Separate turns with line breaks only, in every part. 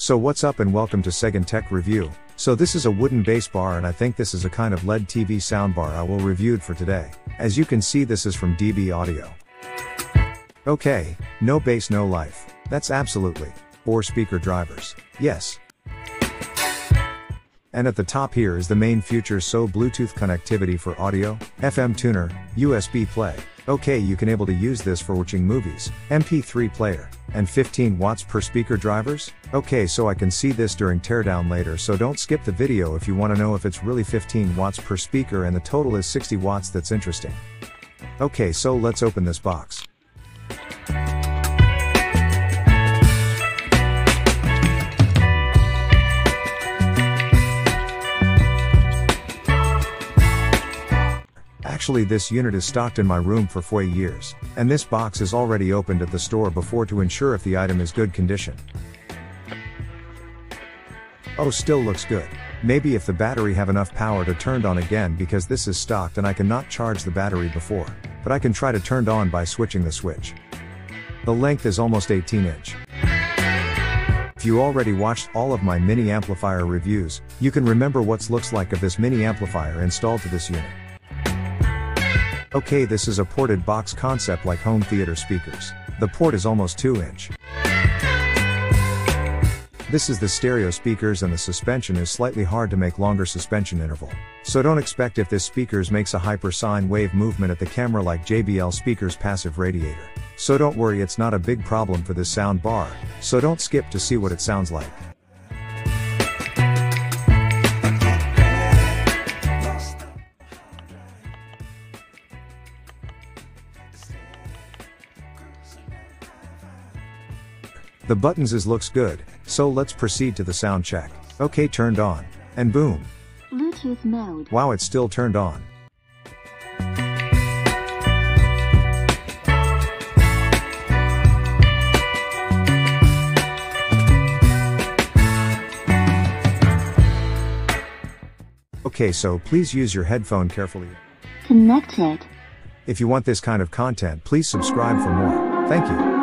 So what's up and welcome to SeganTech review. So this is a wooden bass bar and I think this is a kind of LED TV soundbar I will review for today. As you can see, this is from DB Audio. Okay, no bass no life. That's absolutely 4 speaker drivers. Yes. And at the top here is the main feature, so Bluetooth connectivity for audio, FM tuner, USB play. Okay, you can able to use this for watching movies, MP3 player, and 15 watts per speaker drivers. Okay, so I can see this during teardown later, so don't skip the video if you want to know if it's really 15 watts per speaker and the total is 60 watts. That's interesting. Okay, so let's open this box. Actually, this unit is stocked in my room for 4 years, and this box is already opened at the store before to ensure if the item is good condition. Oh, still looks good. Maybe if the battery have enough power to turn on again, because this is stocked and I cannot charge the battery before, but I can try to turn on by switching the switch. The length is almost 18 inch. If you already watched all of my mini amplifier reviews, you can remember what looks like of this mini amplifier installed to this unit. Okay, this is a ported box concept like home theater speakers. The port is almost 2 inch. This is the stereo speakers and the suspension is slightly hard to make longer suspension interval. So don't expect if this speakers makes a hyper sine wave movement at the camera like JBL speakers passive radiator. So don't worry, it's not a big problem for this sound bar, so don't skip to see what it sounds like. The buttons looks good, so let's proceed to the sound check. Okay, turned on. And boom.
Bluetooth mode.
Wow, it's still turned on. Okay, so please use your headphone carefully.
Connected.
If you want this kind of content, please subscribe for more. Thank you.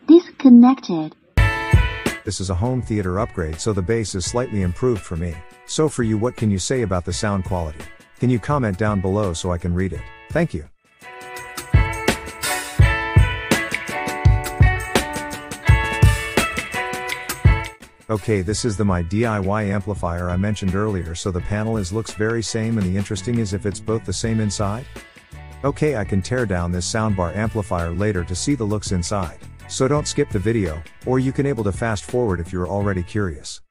Disconnected.
This is a home theater upgrade, so the bass is slightly improved for me. So for you, what can you say about the sound quality? Can you comment down below so I can read it? Thank you. Okay, this is my DIY amplifier I mentioned earlier, so the panel looks very same, and the interesting is if it's both the same inside. Okay, I can tear down this soundbar amplifier later to see the looks inside. So don't skip the video, or you can able to fast forward if you're already curious.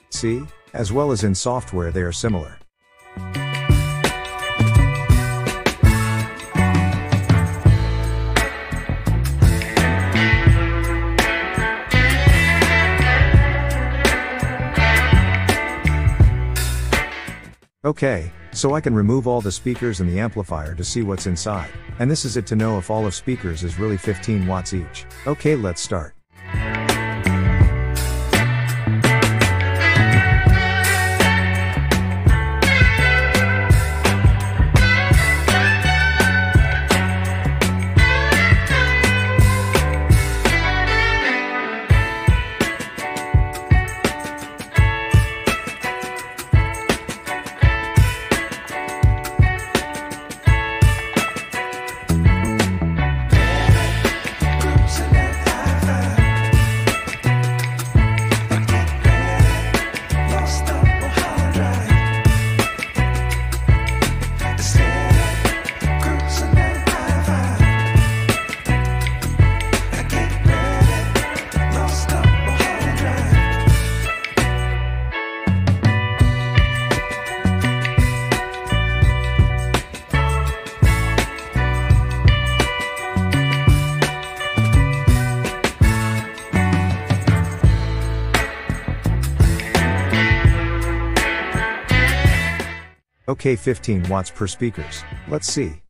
See, as well as in software they are similar. Okay, so I can remove all the speakers and the amplifier to see what's inside. And this is it to know if all of speakers is really 15 watts each. Okay, let's start. Okay, 15 watts per speakers. Let's see.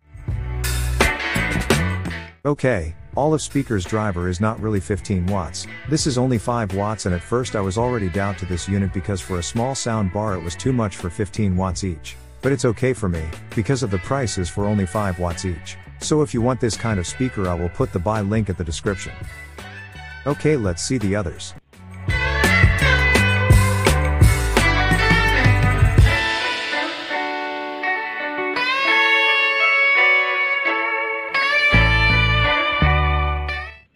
Okay, all of speakers driver is not really 15 watts. This is only 5 watts, and at first I was already down to this unit because for a small sound bar it was too much for 15 watts each. But it's okay for me, because of the prices for only 5 watts each. So if you want this kind of speaker, I will put the buy link at the description. Okay, let's see the others.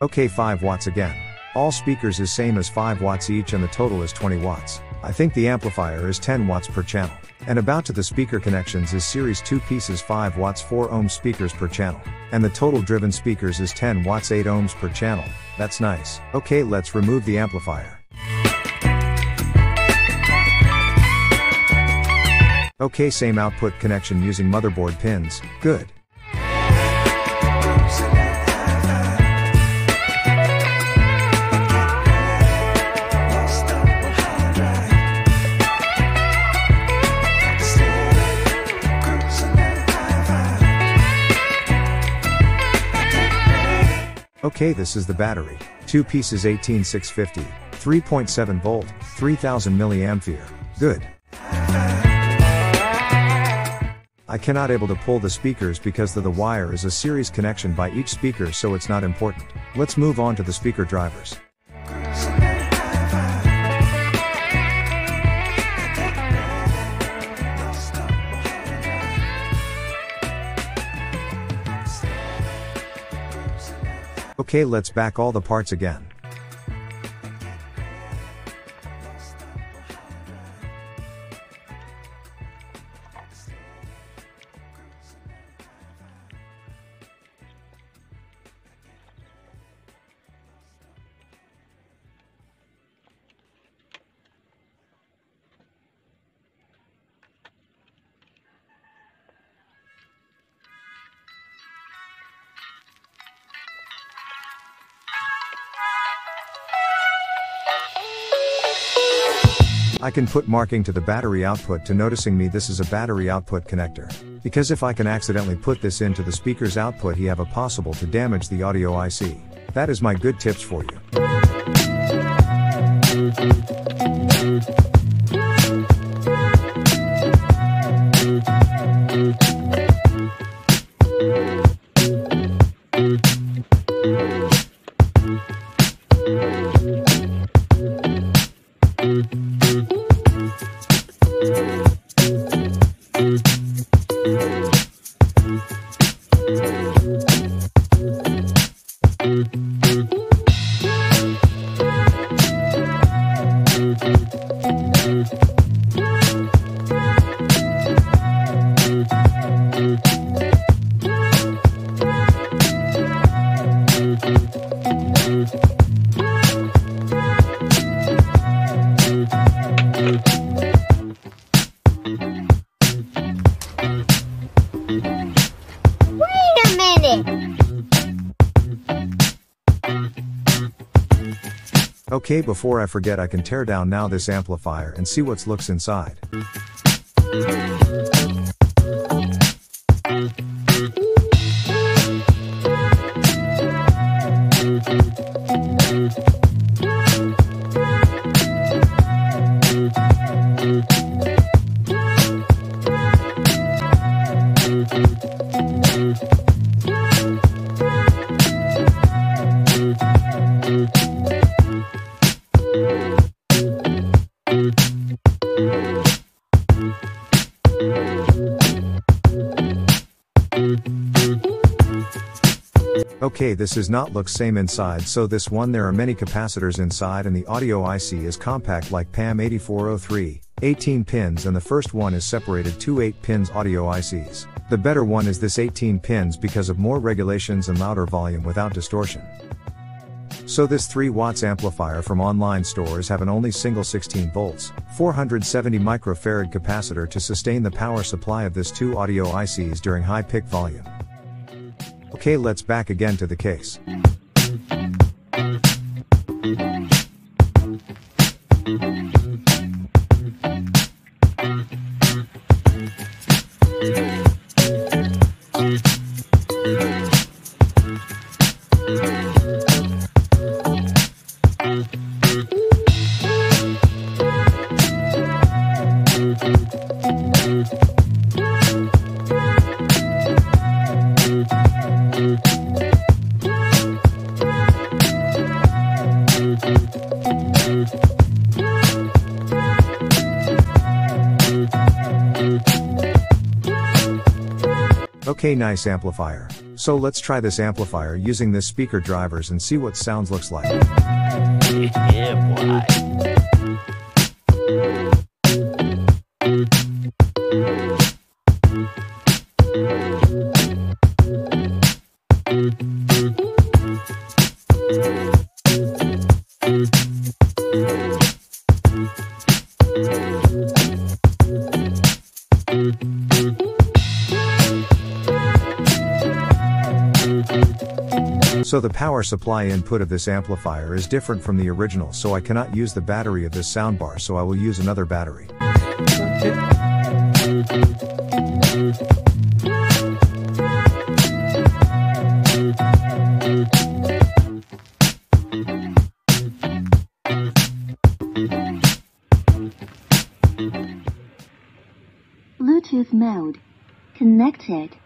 Okay, 5 watts again. All speakers is same as 5 watts each, and the total is 20 watts. I think the amplifier is 10 watts per channel. And about to the speaker connections is series 2 pieces 5 watts 4 ohms speakers per channel. And the total driven speakers is 10 watts 8 ohms per channel. That's nice. Okay, let's remove the amplifier. Okay, same output connection using motherboard pins. Good. Okay, this is the battery. 2 pieces 18650, 3.7 volt, 3000 milliampere. Good. I cannot able to pull the speakers because the wire is a series connection by each speaker, so it's not important. Let's move on to the speaker drivers. Okay, let's back all the parts again. I can put marking to the battery output to noticing me this is a battery output connector. Because if I can accidentally put this into the speaker's output, he have a possible to damage the audio IC. That is my good tips for you. Okay, before I forget, I can tear down now this amplifier and see what looks inside. Okay, this is not look same inside, so this one there are many capacitors inside, and the audio IC is compact like PAM8403, 18 pins, and the first one is separated 2 8 pins audio ICs. The better one is this 18 pins because of more regulations and louder volume without distortion. So this 3 watts amplifier from online stores have an only single 16 volts, 470 microfarad capacitor to sustain the power supply of this 2 audio ICs during high peak volume. Okay, let's back again to the case. Okay, nice amplifier. So let's try this amplifier using this speaker drivers and see what sounds looks like.
Yeah, boy.
So the power supply input of this amplifier is different from the original, so I cannot use the battery of this soundbar, so I will use another battery.
Bluetooth mode. Connected.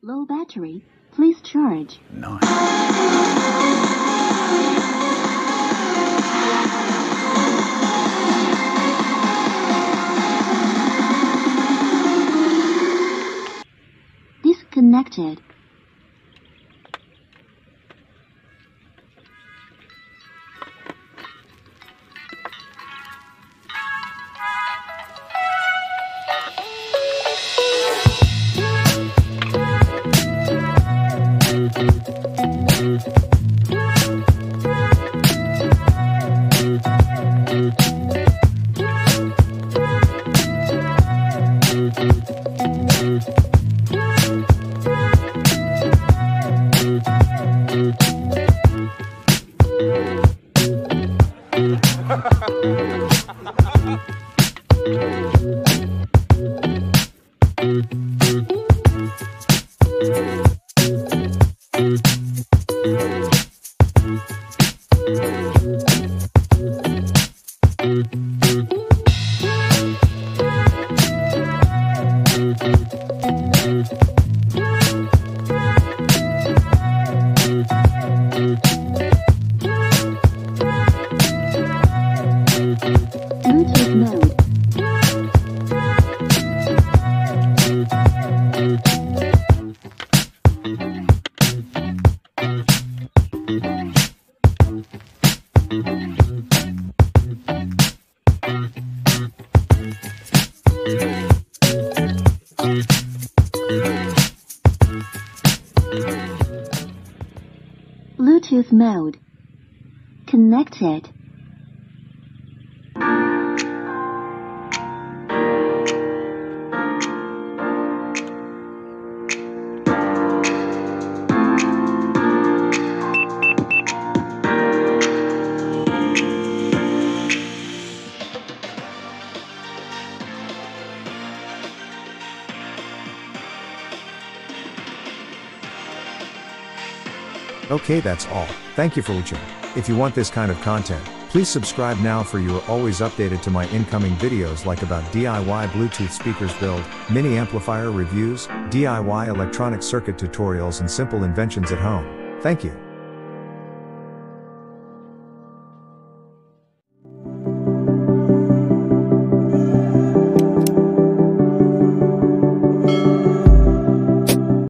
Low battery. Please charge.
Nice.
Disconnected. Bluetooth mode. Bluetooth mode. Connected.
Okay, that's all. Thank you for watching. If you want this kind of content, please subscribe now for you are always updated to my incoming videos like about DIY Bluetooth speakers build, mini amplifier reviews, DIY electronic circuit tutorials and simple inventions at home. Thank you.